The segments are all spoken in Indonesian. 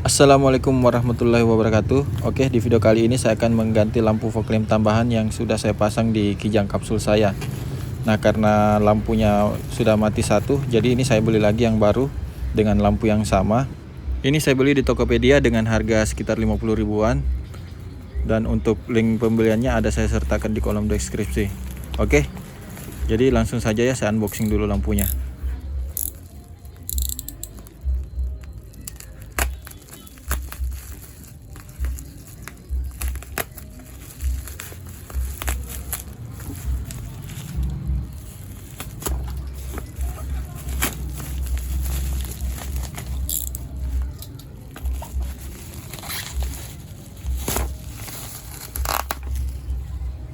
Assalamualaikum warahmatullahi wabarakatuh. Oke, di video kali ini saya akan mengganti lampu fog lamp tambahan yang sudah saya pasang di kijang kapsul saya. Nah, karena lampunya sudah mati satu, jadi ini saya beli lagi yang baru dengan lampu yang sama. Ini saya beli di Tokopedia dengan harga sekitar 50 ribuan. Dan untuk link pembeliannya ada saya sertakan di kolom deskripsi. Oke, jadi langsung saja ya, saya unboxing dulu lampunya.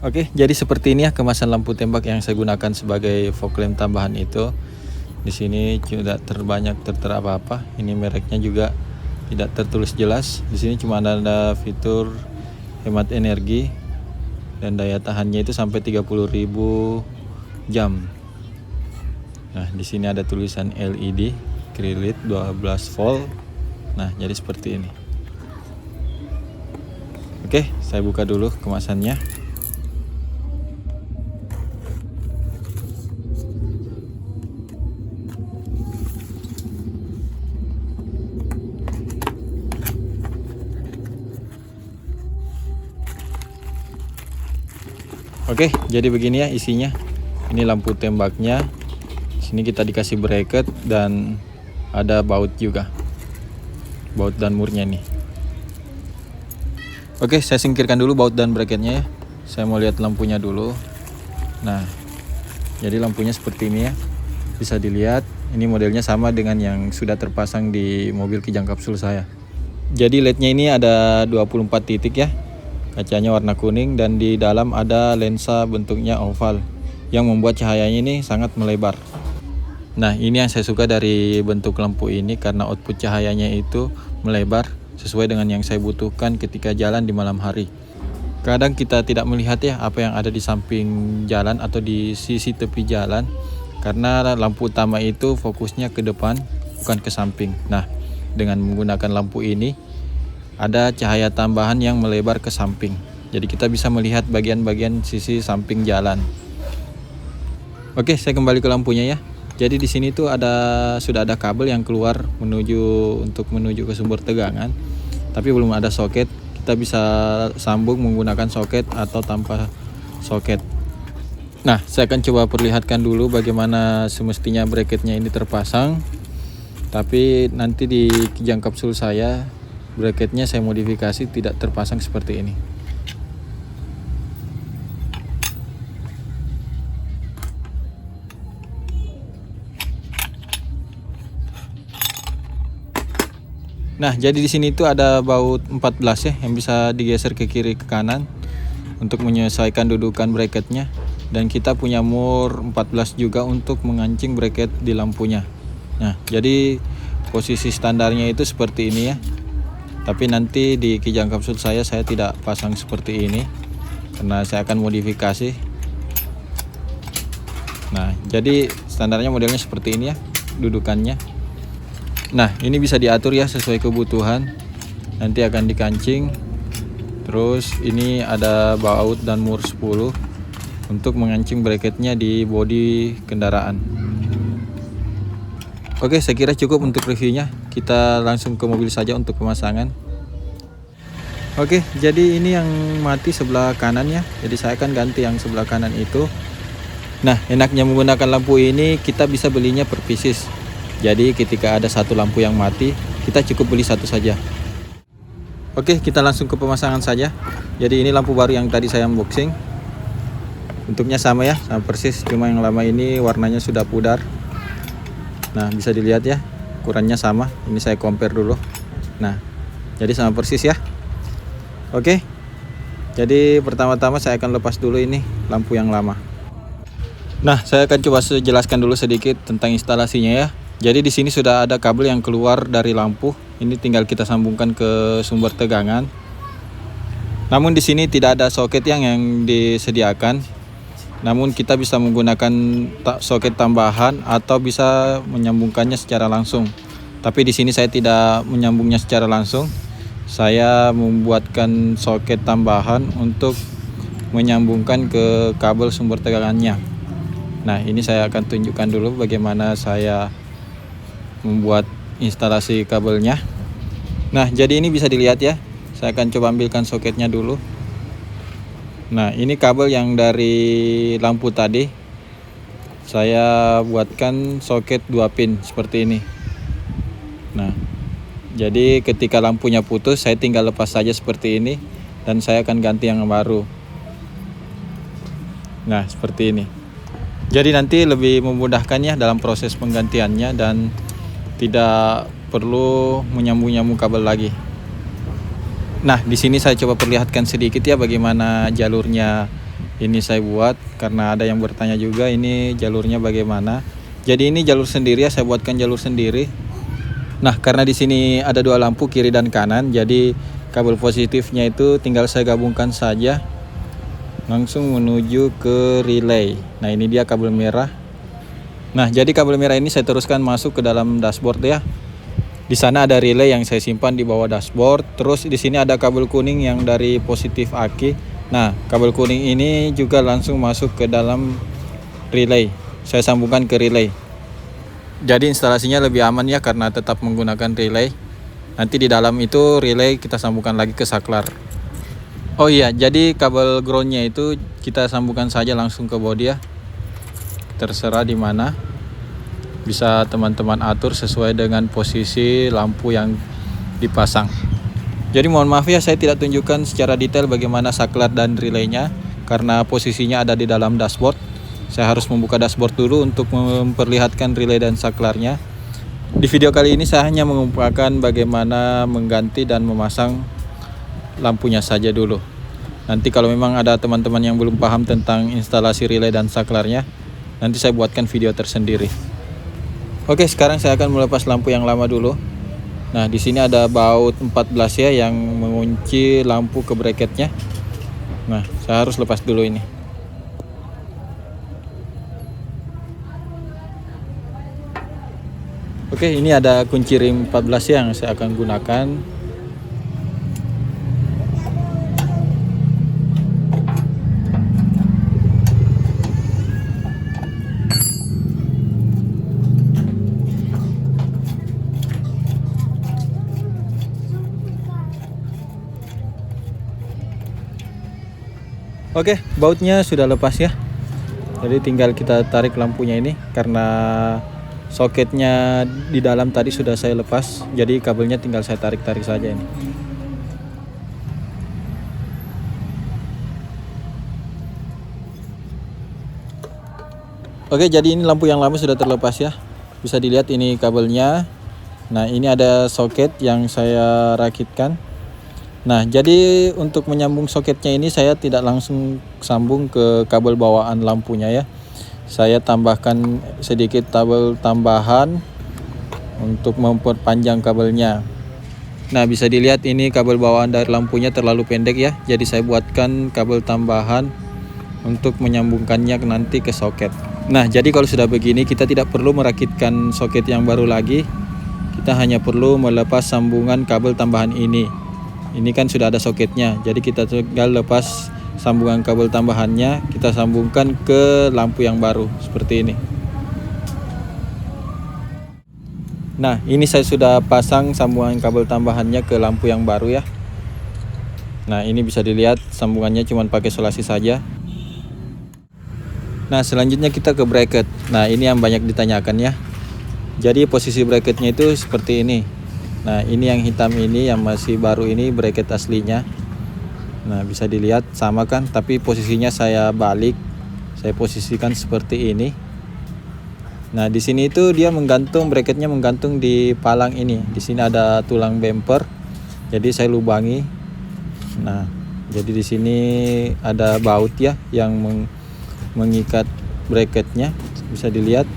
Oke, jadi seperti ini ya kemasan lampu tembak yang saya gunakan sebagai fog lamp tambahan itu. Di sini tidak tertera apa-apa. Ini mereknya juga tidak tertulis jelas. Di sini cuma ada fitur hemat energi dan daya tahannya itu sampai 30.000 jam. Nah, di sini ada tulisan LED Krilit 12 volt. Nah, jadi seperti ini. Oke, saya buka dulu kemasannya. Oke, jadi begini ya isinya. Ini lampu tembaknya. Sini kita dikasih bracket dan ada baut juga. Baut dan murnya nih. Oke, saya singkirkan dulu baut dan bracketnya ya. Saya mau lihat lampunya dulu. Nah, jadi lampunya seperti ini ya. Bisa dilihat, ini modelnya sama dengan yang sudah terpasang di mobil kijang kapsul saya. Jadi LED-nya ini ada 24 titik ya. Kacanya warna kuning dan di dalam ada lensa bentuknya oval yang membuat cahayanya ini sangat melebar. Nah, ini yang saya suka dari bentuk lampu ini karena output cahayanya itu melebar sesuai dengan yang saya butuhkan ketika jalan di malam hari. Kadang kita tidak melihat ya apa yang ada di samping jalan atau di sisi tepi jalan karena lampu utama itu fokusnya ke depan bukan ke samping. Nah, dengan menggunakan lampu ini ada cahaya tambahan yang melebar ke samping. Jadi kita bisa melihat bagian-bagian sisi samping jalan. Oke, saya kembali ke lampunya ya. Jadi di sini tuh sudah ada kabel yang keluar menuju ke sumber tegangan. Tapi belum ada soket. Kita bisa sambung menggunakan soket atau tanpa soket. Nah, saya akan coba perlihatkan dulu bagaimana semestinya bracketnya ini terpasang. Tapi nanti di kijang kapsul saya bracketnya saya modifikasi tidak terpasang seperti ini. Nah, jadi di sini tuh ada baut 14 ya yang bisa digeser ke kiri ke kanan untuk menyesuaikan dudukan bracketnya, dan kita punya mur 14 juga untuk mengancing bracket di lampunya. Nah, jadi posisi standarnya itu seperti ini ya. Tapi nanti di kijang kapsul saya tidak pasang seperti ini karena saya akan modifikasi. Nah, jadi standarnya modelnya seperti ini ya dudukannya. Nah, ini bisa diatur ya sesuai kebutuhan. Nanti akan dikancing. Terus ini ada baut dan mur 10 untuk mengancing bracketnya di bodi kendaraan. Oke, saya kira cukup untuk reviewnya. Kita langsung ke mobil saja untuk pemasangan. Oke, jadi ini yang mati sebelah kanan ya. Jadi saya akan ganti yang sebelah kanan itu. Nah, enaknya menggunakan lampu ini kita bisa belinya per pieces. Jadi ketika ada satu lampu yang mati, kita cukup beli satu saja. Oke, kita langsung ke pemasangan saja. Jadi ini lampu baru yang tadi saya unboxing. Bentuknya sama ya, sama persis. Cuma yang lama ini warnanya sudah pudar. Nah, bisa dilihat ya, ukurannya sama. Ini saya compare dulu. Nah, jadi sama persis ya. Oke, jadi pertama-tama saya akan lepas dulu ini lampu yang lama. Nah, saya akan coba jelaskan dulu sedikit tentang instalasinya ya. Jadi di sini sudah ada kabel yang keluar dari lampu. Ini tinggal kita sambungkan ke sumber tegangan. Namun di sini tidak ada soket yang disediakan. Namun kita bisa menggunakan soket tambahan atau bisa menyambungkannya secara langsung. Tapi di sini saya tidak menyambungnya secara langsung. Saya membuatkan soket tambahan untuk menyambungkan ke kabel sumber tegangannya. Nah, ini saya akan tunjukkan dulu bagaimana saya membuat instalasi kabelnya. Nah, jadi ini bisa dilihat ya. Saya akan coba ambilkan soketnya dulu. Nah, ini kabel yang dari lampu tadi. Saya buatkan soket 2 pin seperti ini. Nah, jadi ketika lampunya putus, saya tinggal lepas saja seperti ini dan saya akan ganti yang baru. Nah, seperti ini. Jadi nanti lebih memudahkan ya dalam proses penggantiannya dan tidak perlu menyambung-nyambung kabel lagi. Nah, di sini saya coba perlihatkan sedikit ya bagaimana jalurnya ini saya buat, karena ada yang bertanya juga ini jalurnya bagaimana. Jadi ini jalur sendiri ya, saya buatkan jalur sendiri. Nah, karena di sini ada 2 lampu kiri dan kanan, jadi kabel positifnya itu tinggal saya gabungkan saja langsung menuju ke relay. Nah, ini dia kabel merah. Nah, jadi kabel merah ini saya teruskan masuk ke dalam dashboard ya. Di sana ada relay yang saya simpan di bawah dashboard. Terus di sini ada kabel kuning yang dari positif aki. Nah, kabel kuning ini juga langsung masuk ke dalam relay. Saya sambungkan ke relay. Jadi instalasinya lebih aman ya karena tetap menggunakan relay. Nanti di dalam itu relay kita sambungkan lagi ke saklar. Oh iya, jadi kabel groundnya itu kita sambungkan saja langsung ke bodi ya. Terserah di mana. Bisa teman-teman atur sesuai dengan posisi lampu yang dipasang. Jadi mohon maaf ya, saya tidak tunjukkan secara detail bagaimana saklar dan relaynya karena posisinya ada di dalam dashboard. Saya harus membuka dashboard dulu untuk memperlihatkan relay dan saklarnya. Di video kali ini saya hanya mengumpulkan bagaimana mengganti dan memasang lampunya saja dulu. Nanti kalau memang ada teman-teman yang belum paham tentang instalasi relay dan saklarnya, nanti saya buatkan video tersendiri. Oke, sekarang saya akan melepas lampu yang lama dulu. Nah, di sini ada baut 14 ya yang mengunci lampu ke bracketnya. Nah, saya harus lepas dulu ini. Oke, ini ada kunci rim 14 yang saya akan gunakan. Oke, bautnya sudah lepas ya. Jadi tinggal kita tarik lampunya ini karena soketnya di dalam tadi sudah saya lepas. Jadi kabelnya tinggal saya tarik-tarik saja ini. Oke, jadi ini lampu yang lama sudah terlepas ya. Bisa dilihat ini kabelnya. Nah, ini ada soket yang saya rakitkan. Nah, jadi untuk menyambung soketnya ini saya tidak langsung sambung ke kabel bawaan lampunya ya. Saya tambahkan sedikit kabel tambahan untuk memperpanjang kabelnya. Nah, bisa dilihat ini kabel bawaan dari lampunya terlalu pendek ya. Jadi saya buatkan kabel tambahan untuk menyambungkannya nanti ke soket. Nah, jadi kalau sudah begini kita tidak perlu merakitkan soket yang baru lagi. Kita hanya perlu melepas sambungan kabel tambahan ini. Ini kan sudah ada soketnya, jadi kita tinggal lepas sambungan kabel tambahannya, kita sambungkan ke lampu yang baru seperti ini. Nah, ini saya sudah pasang sambungan kabel tambahannya ke lampu yang baru ya. Nah, ini bisa dilihat sambungannya cuma pakai solasi saja. Nah, selanjutnya kita ke bracket. Nah, ini yang banyak ditanyakan ya. Jadi posisi bracketnya itu seperti ini. Nah, ini yang hitam ini yang masih baru ini bracket aslinya. Nah, bisa dilihat sama kan, tapi posisinya saya balik. Saya posisikan seperti ini. Nah, di sini itu dia menggantung, bracketnya menggantung di palang ini. Di sini ada tulang bumper. Jadi saya lubangi. Nah, jadi di sini ada baut ya yang mengikat bracketnya, bisa dilihat.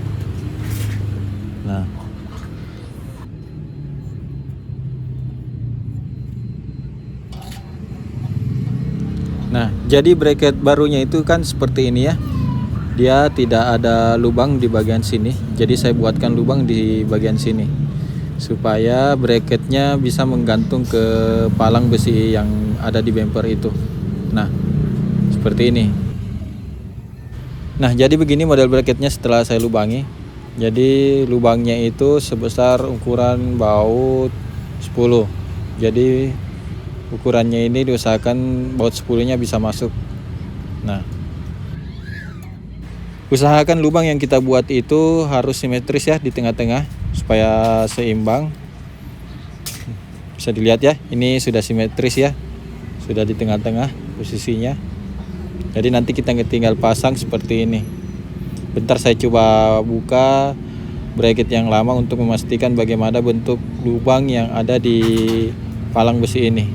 Nah, jadi bracket barunya itu kan seperti ini ya. Dia tidak ada lubang di bagian sini. Jadi saya buatkan lubang di bagian sini. supaya bracketnya bisa menggantung ke palang besi yang ada di bumper itu. Nah, seperti ini. Nah, jadi begini model bracketnya setelah saya lubangi. Jadi lubangnya itu sebesar ukuran baut 10. Jadi ukurannya ini diusahakan baut 10-nya bisa masuk. Nah, usahakan lubang yang kita buat itu harus simetris ya di tengah-tengah supaya seimbang. Bisa dilihat ya, ini sudah simetris ya. Sudah di tengah-tengah posisinya. Jadi nanti kita tinggal pasang seperti ini. Bentar saya coba buka bracket yang lama untuk memastikan bagaimana bentuk lubang yang ada di palang besi ini.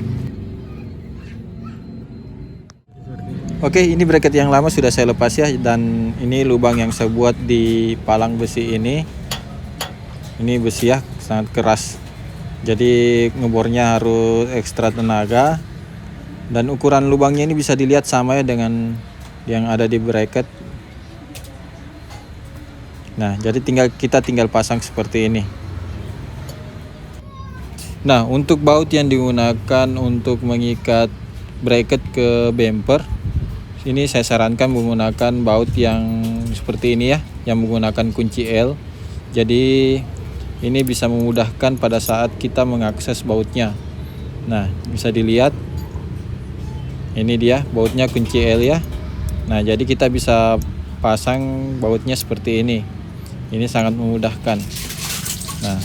Oke, ini bracket yang lama sudah saya lepas ya, dan ini lubang yang saya buat di palang besi ini. Ini besi ya, sangat keras. Jadi ngebornya harus ekstra tenaga. Dan ukuran lubangnya ini bisa dilihat sama ya dengan yang ada di bracket. Nah, jadi kita tinggal pasang seperti ini. Nah, untuk baut yang digunakan untuk mengikat bracket ke bumper, ini saya sarankan menggunakan baut yang seperti ini ya, yang menggunakan kunci L. Jadi ini bisa memudahkan pada saat kita mengakses bautnya. Nah, bisa dilihat. Ini dia bautnya kunci L ya. Nah, jadi kita bisa pasang bautnya seperti ini. Ini sangat memudahkan. Nah,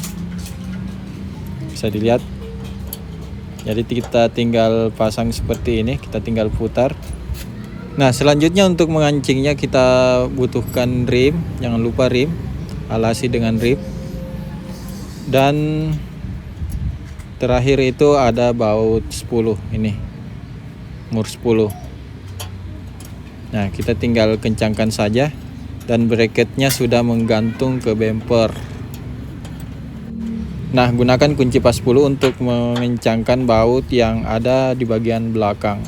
bisa dilihat. Jadi kita tinggal pasang seperti ini, kita tinggal putar. Nah, selanjutnya untuk mengancingnya kita butuhkan rim. Jangan lupa rim, alasi dengan rim. Dan terakhir itu ada baut 10 ini, mur 10. Nah, kita tinggal kencangkan saja dan bracketnya sudah menggantung ke bumper. Nah, gunakan kunci pas 10 untuk mengencangkan baut yang ada di bagian belakang.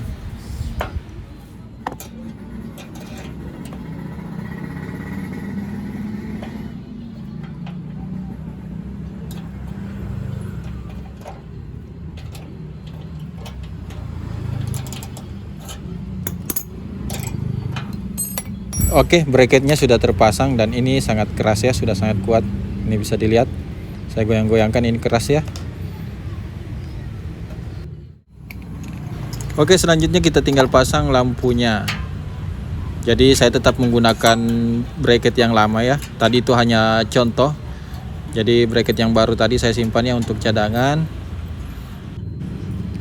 Oke, bracketnya sudah terpasang dan ini sangat keras ya, sudah sangat kuat. Ini bisa dilihat. Saya goyang-goyangkan, ini keras ya. Oke, selanjutnya kita tinggal pasang lampunya. Jadi saya tetap menggunakan bracket yang lama ya. Tadi itu hanya contoh. Jadi bracket yang baru tadi saya simpan ya untuk cadangan.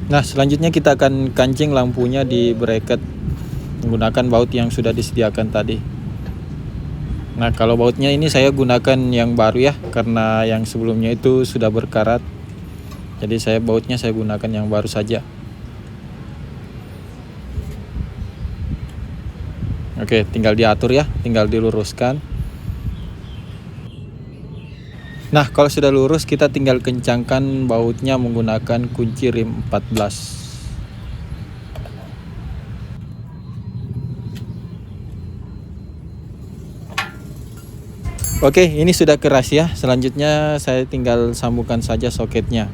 Nah, selanjutnya kita akan kancing lampunya di bracket menggunakan baut yang sudah disediakan tadi. Nah, kalau bautnya ini saya gunakan yang baru ya, karena yang sebelumnya itu sudah berkarat. Jadi bautnya saya gunakan yang baru saja. Oke, tinggal diatur ya, tinggal diluruskan. Nah, kalau sudah lurus kita tinggal kencangkan bautnya menggunakan kunci rim 14. Oke, ini sudah keras ya. Selanjutnya saya tinggal sambungkan saja soketnya.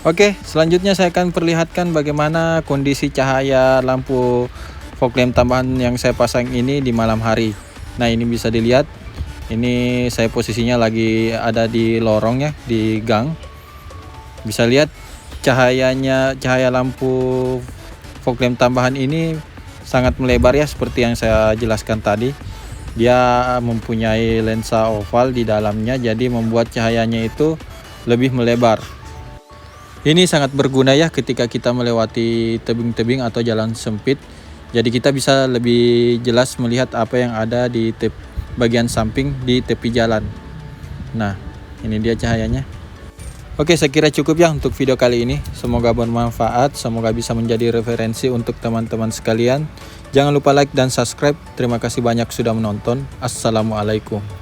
Oke, selanjutnya saya akan perlihatkan bagaimana kondisi cahaya lampu fog lamp tambahan yang saya pasang ini di malam hari. Nah, ini bisa dilihat. Ini saya posisinya lagi ada di lorong ya, di gang. Bisa lihat cahaya lampu fog lamp tambahan ini sangat melebar ya, seperti yang saya jelaskan tadi. Dia mempunyai lensa oval di dalamnya, jadi membuat cahayanya itu lebih melebar. Ini sangat berguna ya ketika kita melewati tebing-tebing atau jalan sempit. Jadi kita bisa lebih jelas melihat apa yang ada di bagian samping di tepi jalan. Nah, ini dia cahayanya. Oke, saya kira cukup ya untuk video kali ini. Semoga bermanfaat, semoga bisa menjadi referensi untuk teman-teman sekalian. Jangan lupa like dan subscribe. Terima kasih banyak sudah menonton. Assalamualaikum.